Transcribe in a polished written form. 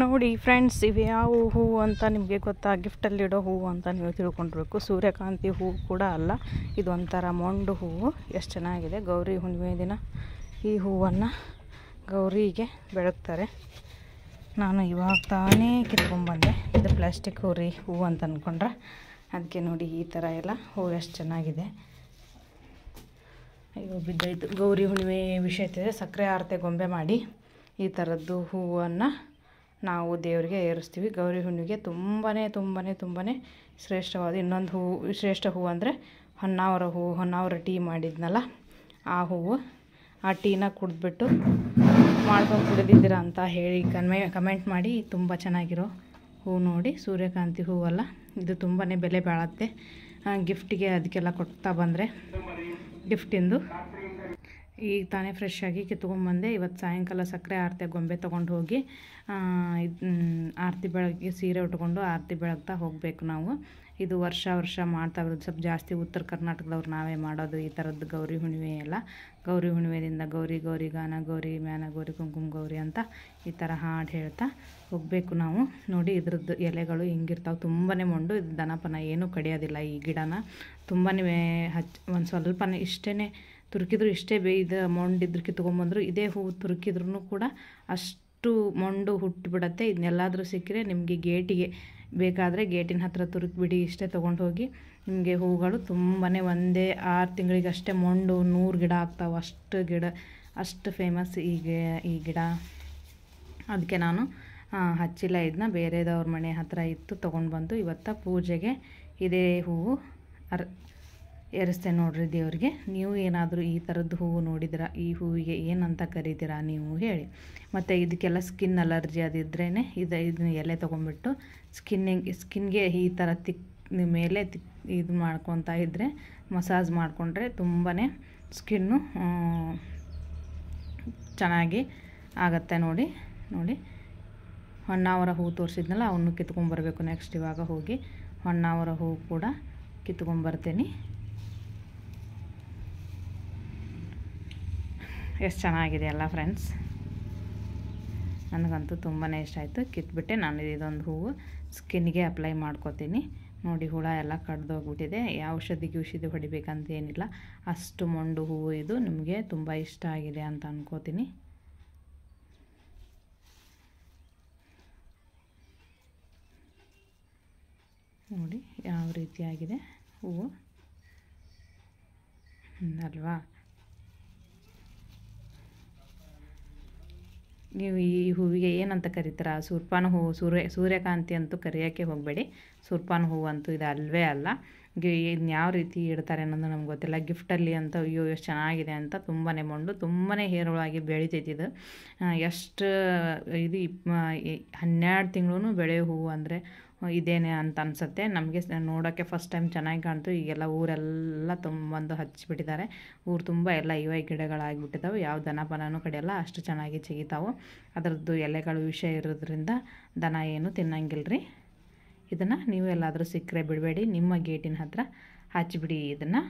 ನೋಡಿ ಫ್ರೆಂಡ್ಸ್, ಇವು ಯಾವ ಹೂವು ಅಂತ ನಿಮಗೆ ಗೊತ್ತಾ? ಗಿಫ್ಟಲ್ಲಿಡೋ ಹೂವು ಅಂತ ನೀವು ತಿಳ್ಕೊಂಡಿರ್ಬೇಕು. ಸೂರ್ಯಕಾಂತಿ ಹೂವು ಕೂಡ ಅಲ್ಲ, ಇದು ಒಂಥರ ಮೊಂಡು ಹೂವು. ಎಷ್ಟು ಚೆನ್ನಾಗಿದೆ. ಗೌರಿ ಹುಣ್ಣಿಮೆ ದಿನ ಈ ಹೂವನ್ನು ಗೌರಿಗೆ ಬೆಳಗ್ತಾರೆ. ನಾನು ಇವಾಗ ತಾನೇ ಕಿತ್ಕೊಂಡ್ಬಂದೆ. ಇದು ಪ್ಲಾಸ್ಟಿಕ್ ಹೂವು ಅಂತ ಅಂದ್ಕೊಂಡ್ರೆ ಅದಕ್ಕೆ ನೋಡಿ ಈ ಥರ ಎಲ್ಲ ಹೂವು ಎಷ್ಟು ಚೆನ್ನಾಗಿದೆ. ಅಯ್ಯೋ ಬಿದ್ದಾಯಿತು. ಗೌರಿ ಹುಣ್ಣಿಮೆ ವಿಷಯ ತಿಳಿದ್ರೆ ಸಕ್ಕರೆ ಆರತಿ ಗೊಂಬೆ ಮಾಡಿ ಈ ಥರದ್ದು ಹೂವನ್ನು ನಾವು ದೇವರಿಗೆ ಏರಿಸ್ತೀವಿ. ಗೌರಿ ಹುಣ್ಣಿಮೆಗೆ ತುಂಬಾ ಶ್ರೇಷ್ಠವಾದ ಇನ್ನೊಂದು ಹೂವು, ಶ್ರೇಷ್ಠ ಹೂವು ಅಂದರೆ ಹೊನ್ನಾವರ ಟೀ ಮಾಡಿದ್ನಲ್ಲ ಆ ಹೂವು. ಆ ಟೀನ ಕುಡಿದ್ಬಿಟ್ಟು ಮಾಡ್ಕೊಂಡು ಕುಡಿದಿದ್ದೀರಾ ಅಂತ ಹೇಳಿ ಕಮೆಂಟ್ ಮಾಡಿ. ತುಂಬ ಚೆನ್ನಾಗಿರೋ ಹೂವು ನೋಡಿ, ಸೂರ್ಯಕಾಂತಿ ಹೂವಲ್ಲ, ಇದು ತುಂಬಾ ಬೆಲೆ ಬಾಳುತ್ತೆ. ಗಿಫ್ಟಿಗೆ ಅದಕ್ಕೆಲ್ಲ ಕೊಡ್ತಾ ಬಂದರೆ ಗಿಫ್ಟಿಂದು. ಈಗ ತಾನೇ ಫ್ರೆಶ್ ಆಗಿ ಕಿತ್ಕೊಂಡ್ಬಂದೆ. ಇವತ್ತು ಸಾಯಂಕಾಲ ಸಕ್ಕರೆ ಆರತಿ ಗೊಂಬೆ ತೊಗೊಂಡು ಹೋಗಿ ಆರತಿ ಬೆಳಗ್ಗೆ ಸೀರೆ ಉಟ್ಕೊಂಡು ಆರತಿ ಬೆಳಗ್ತಾ ಹೋಗಬೇಕು ನಾವು. ಇದು ವರ್ಷ ಮಾಡ್ತಾ ಇರೋದು. ಸ್ವಲ್ಪ ಜಾಸ್ತಿ ಉತ್ತರ ಕರ್ನಾಟಕದವ್ರು ನಾವೇ ಮಾಡೋದು ಈ ಥರದ್ದು ಗೌರಿ ಹುಣ್ಣಿಮೆ ಎಲ್ಲ. ಗೌರಿ ಹುಣ್ಣಿಮೆದಿಂದ ಗೌರಿ ಗಾನ, ಗೌರಿ ಮ್ಯಾನ ಗೌರಿ ಕುಂಕುಮ ಗೌರಿ ಅಂತ ಈ ಥರ ಹಾಡು ಹೇಳ್ತಾ ಹೋಗಬೇಕು ನಾವು. ನೋಡಿ ಇದ್ರದ್ದು ಎಲೆಗಳು ಹಿಂಗಿರ್ತಾವೆ, ತುಂಬಾ ಮೊಂಡು. ಇದು ದನಪನ ಏನೂ ಕಡಿಯೋದಿಲ್ಲ. ಈ ಗಿಡನ ತುಂಬಾ ಒಂದು ಸ್ವಲ್ಪನೇ ಇಷ್ಟೇ ತುರುಕಿದ್ರು, ಇಷ್ಟೇ ಇದು ಮೊಂಡಿದ್ರು ಕಿತ್ಕೊಂಬಂದ್ರು, ಇದೇ ಹೂವು ತುರುಕಿದ್ರೂ ಕೂಡ ಅಷ್ಟು ಮೊಂಡು ಹುಟ್ಟಿಬಿಡತ್ತೆ. ಇದನ್ನೆಲ್ಲಾದರೂ ಸಿಕ್ಕರೆ ನಿಮಗೆ ಗೇಟಿಗೆ ಬೇಕಾದರೆ ಗೇಟಿನ ಹತ್ರ ತುರುಕಿಬಿಡಿ. ಇಷ್ಟೇ ತೊಗೊಂಡು ಹೋಗಿ ನಿಮಗೆ ಹೂಗಳು ತುಂಬಾ ಒಂದೇ 6 ತಿಂಗಳಿಗಷ್ಟೇ ಮೊಂಡು 100 ಗಿಡ ಆಗ್ತಾವೆ. ಅಷ್ಟು ಫೇಮಸ್ ಈ ಗಿಡ. ಅದಕ್ಕೆ ನಾನು ಹಚ್ಚಿಲ್ಲ. ಇದನ್ನ ಬೇರೆದವ್ರ ಮನೆ ಹತ್ರ ಇತ್ತು, ತೊಗೊಂಡು ಬಂದು ಇವತ್ತು ಪೂಜೆಗೆ ಇದೇ ಹೂವು ಏರಿಸ್ತೇನೆ ನೋಡ್ರಿ ದೇವ್ರಿಗೆ. ನೀವು ಏನಾದರೂ ಈ ಥರದ್ದು ಹೂವು ನೋಡಿದಿರಾ? ಈ ಹೂವಿಗೆ ಏನಂತ ಕರೀತೀರಾ ನೀವು ಹೇಳಿ. ಮತ್ತು ಇದಕ್ಕೆಲ್ಲ ಸ್ಕಿನ್ ಅಲರ್ಜಿ ಅದಿದ್ರೇ ಇದನ್ನ ಎಲೆ ತೊಗೊಂಡ್ಬಿಟ್ಟು ಸ್ಕಿನ್ಗೆ ಈ ಥರ ಮೇಲೆ ಇದು ಮಾಡ್ಕೊತಾ ಇದ್ದರೆ, ಮಸಾಜ್ ಮಾಡಿಕೊಂಡ್ರೆ ತುಂಬಾ ಸ್ಕಿನ್ನು ಚೆನ್ನಾಗಿ ಆಗತ್ತೆ. ನೋಡಿ ಹೊನ್ನಾವರ ಹೂವು ತೋರಿಸಿದ್ನಲ್ಲ, ಅವನು ಕಿತ್ಕೊಂಬರ್ಬೇಕು ನೆಕ್ಸ್ಟ್. ಇವಾಗ ಹೋಗಿ ಹೊನ್ನಾವರ ಹೂವು ಕೂಡ ಕಿತ್ಕೊಂಬರ್ತೀನಿ. ಎಷ್ಟು ಚೆನ್ನಾಗಿದೆ ಅಲ್ಲ ಫ್ರೆಂಡ್ಸ್? ನನಗಂತೂ ತುಂಬಾ ಇಷ್ಟ ಆಯಿತು. ಕಿತ್ಬಿಟ್ಟೆ ನಾನು ಇದೊಂದು ಹೂವು ಸ್ಕಿನ್ಗೆ ಅಪ್ಲೈ ಮಾಡ್ಕೋತೀನಿ. ನೋಡಿ ಹುಳ ಎಲ್ಲ ಕಡ್ದೋಗ್ಬಿಟ್ಟಿದೆ. ಔಷಧಿ ಹೊಡಿಬೇಕಂತ ಏನಿಲ್ಲ, ಅಷ್ಟು ಮೊಂಡು ಹೂವು ಇದು. ನಿಮಗೆ ತುಂಬ ಇಷ್ಟ ಆಗಿದೆ ಅಂತ ಅನ್ಕೋತೀನಿ. ನೋಡಿ ಯಾವ ರೀತಿಯಾಗಿದೆ ಹೂವು ಅಲ್ವಾ? ನೀವು ಈ ಹೂವಿಗೆ ಏನಂತ ಕರೀತೀರಾ? ಸೂರ್ಪಾನ ಹೂವು, ಸೂರ್ಯಕಾಂತಿ ಅಂತೂ ಕರೆಯೋಕ್ಕೆ ಹೋಗಬೇಡಿ. ಸೂರ್ಪಾನ ಹೂವು ಅಂತೂ ಇದು ಅಲ್ವೇ ಅಲ್ಲ. ಇದನ್ನ ಯಾವ ರೀತಿ ಇಡ್ತಾರೆ ಅನ್ನೋದು ನಮ್ಗೆ ಗೊತ್ತಿಲ್ಲ. ಗಿಫ್ಟಲ್ಲಿ ಅಂತ ಅಯ್ಯೋ ಎಷ್ಟು ಚೆನ್ನಾಗಿದೆ ಅಂತ. ತುಂಬಾ ಮೊಂಡು, ತುಂಬಾ ಹೇರಳವಾಗಿ ಬೆಳಿತೈತಿ ಇದು. ಎಷ್ಟು ಇದು 12 ತಿಂಗಳು ಬೆಳೆಯೋ ಹೂವು ಅಂದರೆ ಇದೇನೆ ಅಂತ ಅನಿಸುತ್ತೆ ನಮಗೆ. ನೋಡೋಕ್ಕೆ ಫಸ್ಟ್ ಟೈಮ್ ಚೆನ್ನಾಗಿ ಕಾಣ್ತು. ಈಗೆಲ್ಲ ಊರೆಲ್ಲ ಬಂದು ಹಚ್ಚಿಬಿಟ್ಟಿದ್ದಾರೆ. ಊರು ತುಂಬ ಎಲ್ಲ ಇವೇ ಗಿಡಗಳಾಗಿಬಿಟ್ಟಿದ್ದಾವೆ. ಯಾವ ದನಪನೂ ಕಡಿಯಲ್ಲ, ಅಷ್ಟು ಚೆನ್ನಾಗಿ ಚಿಗಿತಾವೆ. ಅದರದ್ದು ಎಲೆಗಳು ವಿಷ ಇರೋದ್ರಿಂದ ದನ ಏನು ತಿನ್ನಂಗಿಲ್ಲ. ಇದನ್ನು ನೀವು ಎಲ್ಲಾದರೂ ಸಿಕ್ಕರೆ ಬಿಡಬೇಡಿ, ನಿಮ್ಮ ಗೇಟಿನ ಹತ್ರ ಹಚ್ಚಿಬಿಡಿ ಇದನ್ನು.